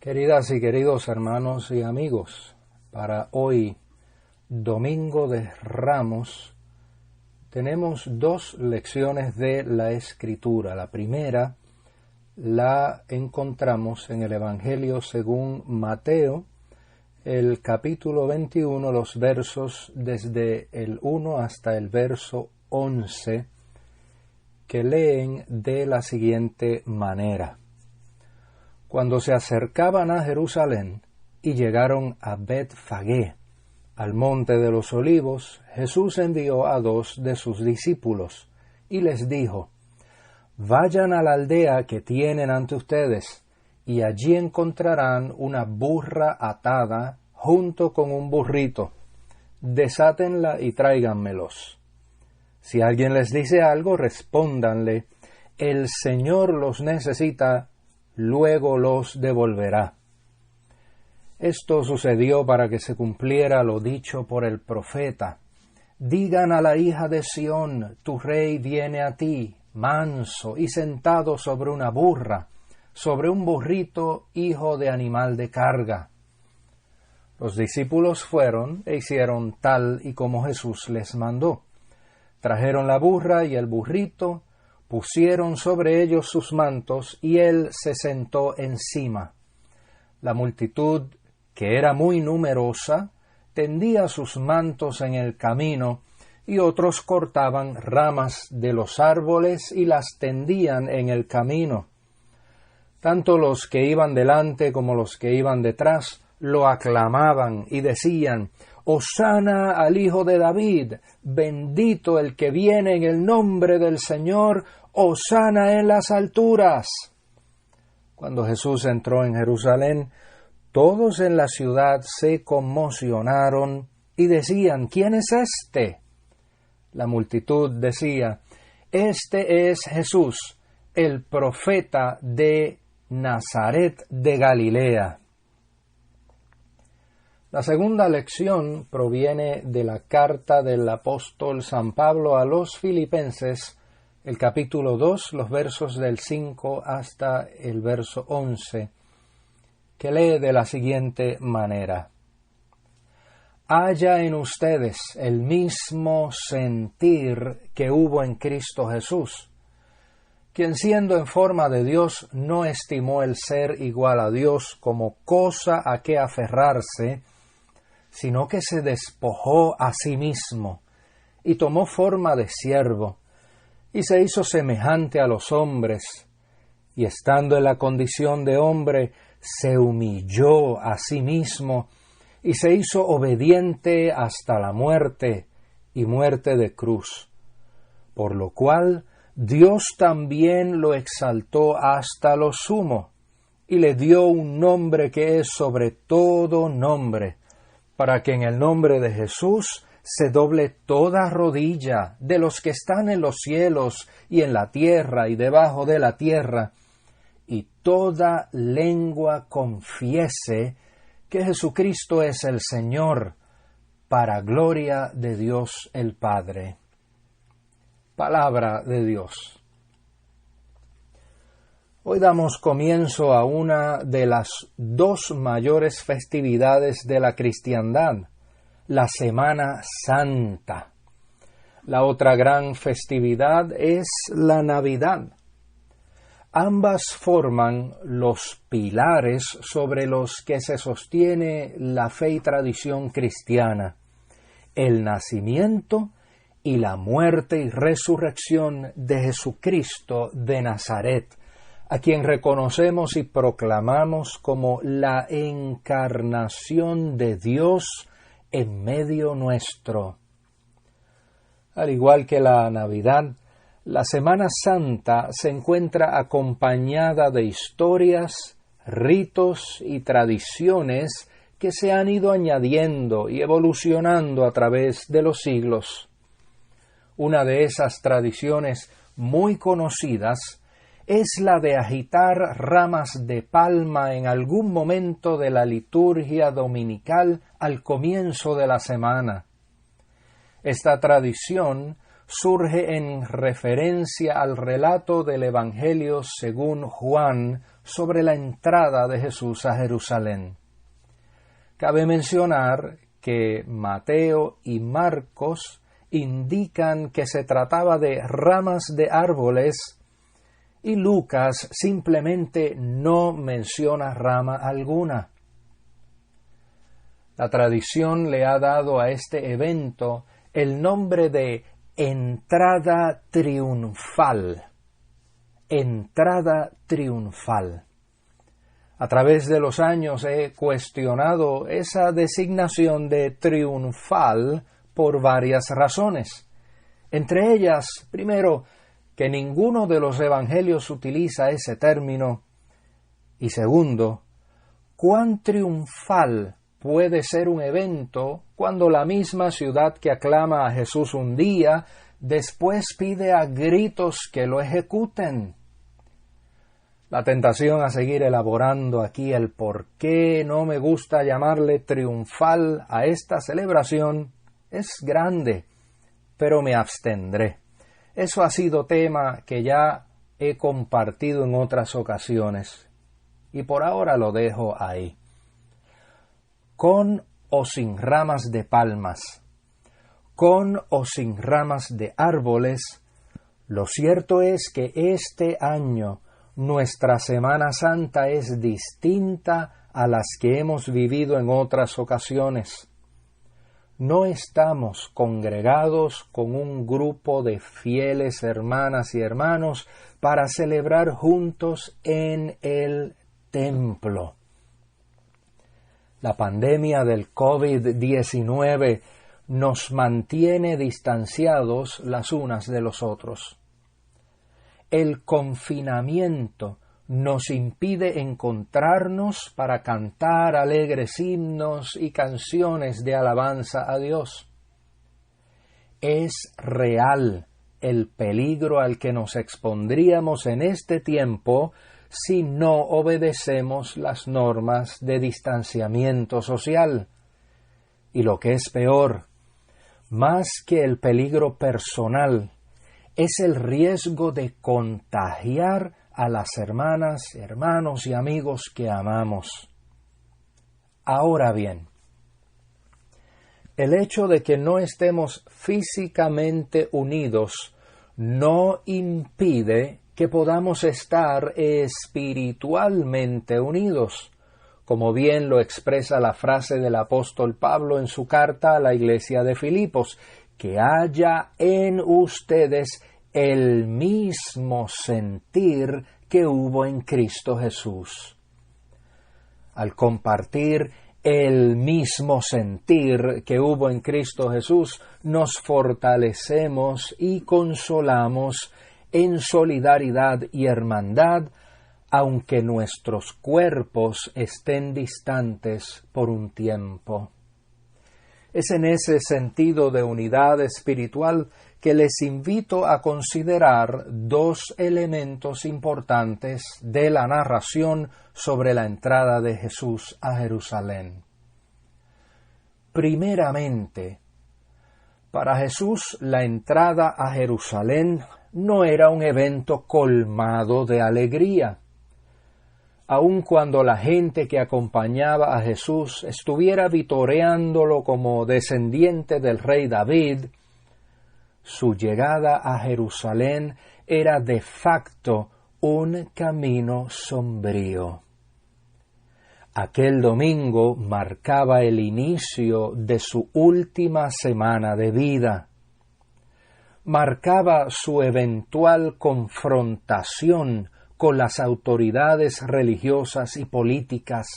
Queridas y queridos hermanos y amigos, para hoy, Domingo de Ramos, tenemos dos lecciones de la Escritura. La primera la encontramos en el Evangelio según Mateo, el capítulo 21, los versos desde el 1 hasta el verso 11, que leen de la siguiente manera. Cuando se acercaban a Jerusalén y llegaron a Betfagé, al monte de los olivos, Jesús envió a 2 de sus discípulos y les dijo: Vayan a la aldea que tienen ante ustedes, y allí encontrarán una burra atada junto con un burrito. Desátenla y tráiganmelos. Si alguien les dice algo, respóndanle: El Señor los necesita, luego los devolverá. Esto sucedió para que se cumpliera lo dicho por el profeta: Digan a la hija de Sión, tu rey viene a ti, manso y sentado sobre una burra, sobre un burrito, hijo de animal de carga. Los discípulos fueron e hicieron tal y como Jesús les mandó. Trajeron la burra y el burrito, pusieron sobre ellos sus mantos, y él se sentó encima. La multitud, que era muy numerosa, tendía sus mantos en el camino, y otros cortaban ramas de los árboles y las tendían en el camino. Tanto los que iban delante como los que iban detrás lo aclamaban y decían: Hosana al Hijo de David, bendito el que viene en el nombre del Señor, hosana en las alturas. Cuando Jesús entró en Jerusalén, todos en la ciudad se conmocionaron y decían: ¿Quién es este? La multitud decía: Este es Jesús, el profeta de Nazaret de Galilea. La segunda lección proviene de la carta del apóstol San Pablo a los Filipenses, el capítulo 2, los versos del 5 hasta el verso 11, que lee de la siguiente manera: Haya en ustedes el mismo sentir que hubo en Cristo Jesús, quien siendo en forma de Dios no estimó el ser igual a Dios como cosa a que aferrarse, sino que se despojó a sí mismo, y tomó forma de siervo, y se hizo semejante a los hombres, y estando en la condición de hombre, se humilló a sí mismo, y se hizo obediente hasta la muerte, y muerte de cruz. Por lo cual Dios también lo exaltó hasta lo sumo, y le dio un nombre que es sobre todo nombre, para que en el nombre de Jesús se doble toda rodilla de los que están en los cielos y en la tierra y debajo de la tierra, y toda lengua confiese que Jesucristo es el Señor, para gloria de Dios el Padre. Palabra de Dios. Hoy damos comienzo a una de las dos mayores festividades de la cristiandad, la Semana Santa. La otra gran festividad es la Navidad. Ambas forman los pilares sobre los que se sostiene la fe y tradición cristiana, el nacimiento y la muerte y resurrección de Jesucristo de Nazaret, a quien reconocemos y proclamamos como la encarnación de Dios en medio nuestro. Al igual que la Navidad, la Semana Santa se encuentra acompañada de historias, ritos y tradiciones que se han ido añadiendo y evolucionando a través de los siglos. Una de esas tradiciones muy conocidas es la de agitar ramas de palma en algún momento de la liturgia dominical al comienzo de la semana. Esta tradición surge en referencia al relato del Evangelio según Juan sobre la entrada de Jesús a Jerusalén. Cabe mencionar que Mateo y Marcos indican que se trataba de ramas de árboles y Lucas simplemente no menciona rama alguna. La tradición le ha dado a este evento el nombre de entrada triunfal. Entrada triunfal. A través de los años he cuestionado esa designación de triunfal por varias razones. Entre ellas, primero, que ninguno de los evangelios utiliza ese término, y segundo, cuán triunfal puede ser un evento cuando la misma ciudad que aclama a Jesús un día, después pide a gritos que lo ejecuten. La tentación a seguir elaborando aquí el por qué no me gusta llamarle triunfal a esta celebración es grande, pero me abstendré. Eso ha sido tema que ya he compartido en otras ocasiones, y por ahora lo dejo ahí. Con o sin ramas de palmas, con o sin ramas de árboles, lo cierto es que este año nuestra Semana Santa es distinta a las que hemos vivido en otras ocasiones. No estamos congregados con un grupo de fieles hermanas y hermanos para celebrar juntos en el templo. La pandemia del COVID-19 nos mantiene distanciados las unas de los otros. El confinamiento nos impide encontrarnos para cantar alegres himnos y canciones de alabanza a Dios. Es real el peligro al que nos expondríamos en este tiempo si no obedecemos las normas de distanciamiento social. Y lo que es peor, más que el peligro personal, es el riesgo de contagiar a las hermanas, hermanos y amigos que amamos. Ahora bien, el hecho de que no estemos físicamente unidos no impide que podamos estar espiritualmente unidos, como bien lo expresa la frase del apóstol Pablo en su carta a la iglesia de Filipos, que haya en ustedes el mismo sentir que hubo en Cristo Jesús. Al compartir el mismo sentir que hubo en Cristo Jesús, nos fortalecemos y consolamos en solidaridad y hermandad, aunque nuestros cuerpos estén distantes por un tiempo. Es en ese sentido de unidad espiritual que les invito a considerar dos elementos importantes de la narración sobre la entrada de Jesús a Jerusalén. Primeramente, para Jesús la entrada a Jerusalén no era un evento colmado de alegría. Aun cuando la gente que acompañaba a Jesús estuviera vitoreándolo como descendiente del rey David, su llegada a Jerusalén era de facto un camino sombrío. Aquel domingo marcaba el inicio de su última semana de vida. Marcaba su eventual confrontación con las autoridades religiosas y políticas.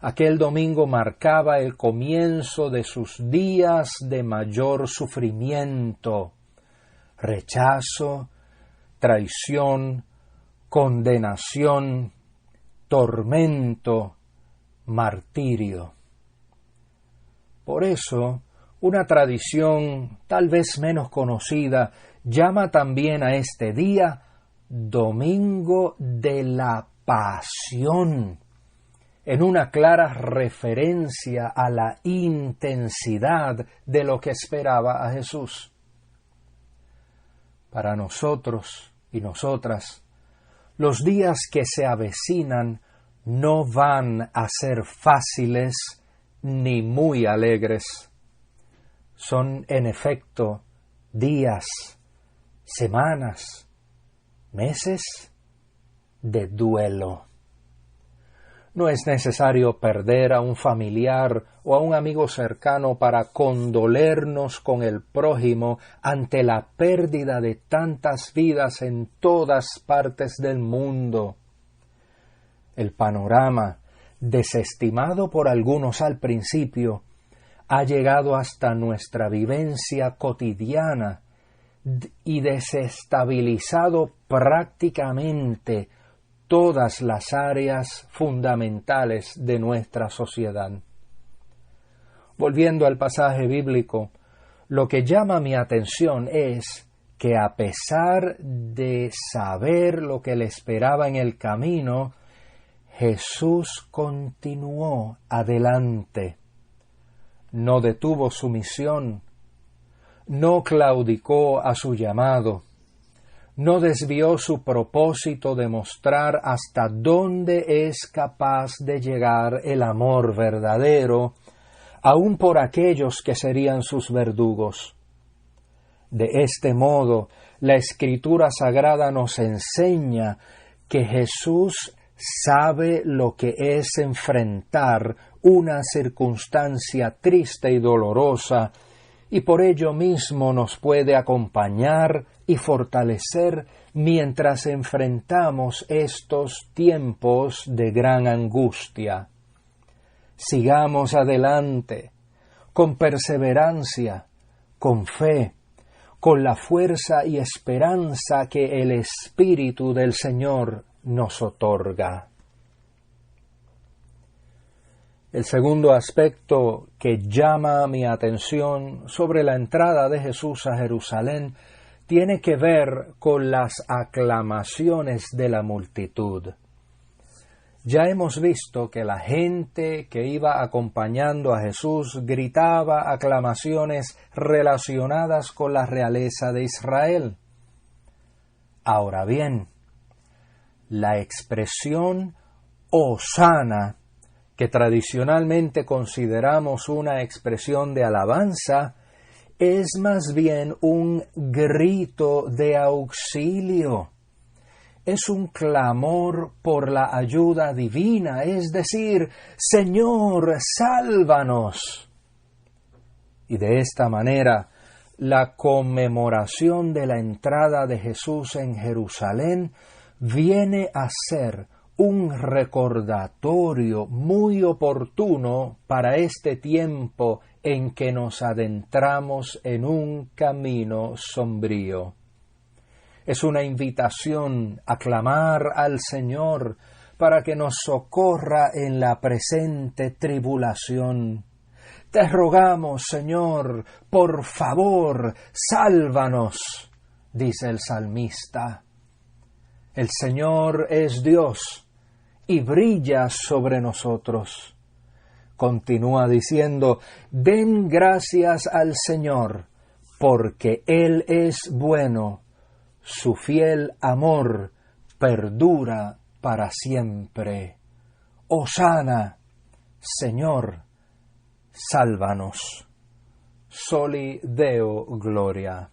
Aquel domingo marcaba el comienzo de sus días de mayor sufrimiento, rechazo, traición, condenación, tormento, martirio. Por eso, una tradición tal vez menos conocida llama también a este día Domingo de la Pasión, en una clara referencia a la intensidad de lo que esperaba a Jesús. Para nosotros y nosotras, los días que se avecinan no van a ser fáciles ni muy alegres. Son, en efecto, días, semanas, meses de duelo. No es necesario perder a un familiar o a un amigo cercano para condolernos con el prójimo ante la pérdida de tantas vidas en todas partes del mundo. El panorama, desestimado por algunos al principio, ha llegado hasta nuestra vivencia cotidiana y desestabilizado prácticamente todas las áreas fundamentales de nuestra sociedad. Volviendo al pasaje bíblico, lo que llama mi atención es que a pesar de saber lo que le esperaba en el camino, Jesús continuó adelante. No detuvo su misión, no claudicó a su llamado, no desvió su propósito de mostrar hasta dónde es capaz de llegar el amor verdadero, aun por aquellos que serían sus verdugos. De este modo, la Escritura Sagrada nos enseña que Jesús sabe lo que es enfrentar una circunstancia triste y dolorosa, y por ello mismo nos puede acompañar y fortalecer mientras enfrentamos estos tiempos de gran angustia. Sigamos adelante, con perseverancia, con fe, con la fuerza y esperanza que el Espíritu del Señor nos otorga. El segundo aspecto que llama mi atención sobre la entrada de Jesús a Jerusalén tiene que ver con las aclamaciones de la multitud. Ya hemos visto que la gente que iba acompañando a Jesús gritaba aclamaciones relacionadas con la realeza de Israel. Ahora bien, la expresión Hosana, que tradicionalmente consideramos una expresión de alabanza, es más bien un grito de auxilio. Es un clamor por la ayuda divina, es decir, Señor, sálvanos. Y de esta manera, la conmemoración de la entrada de Jesús en Jerusalén viene a ser un recordatorio muy oportuno para este tiempo en que nos adentramos en un camino sombrío. Es una invitación a clamar al Señor para que nos socorra en la presente tribulación. Te rogamos, Señor, por favor, sálvanos, dice el salmista. El Señor es Dios y brilla sobre nosotros. Continúa diciendo, den gracias al Señor, porque Él es bueno, su fiel amor perdura para siempre. Hosana, Señor, sálvanos. Soli Deo Gloria.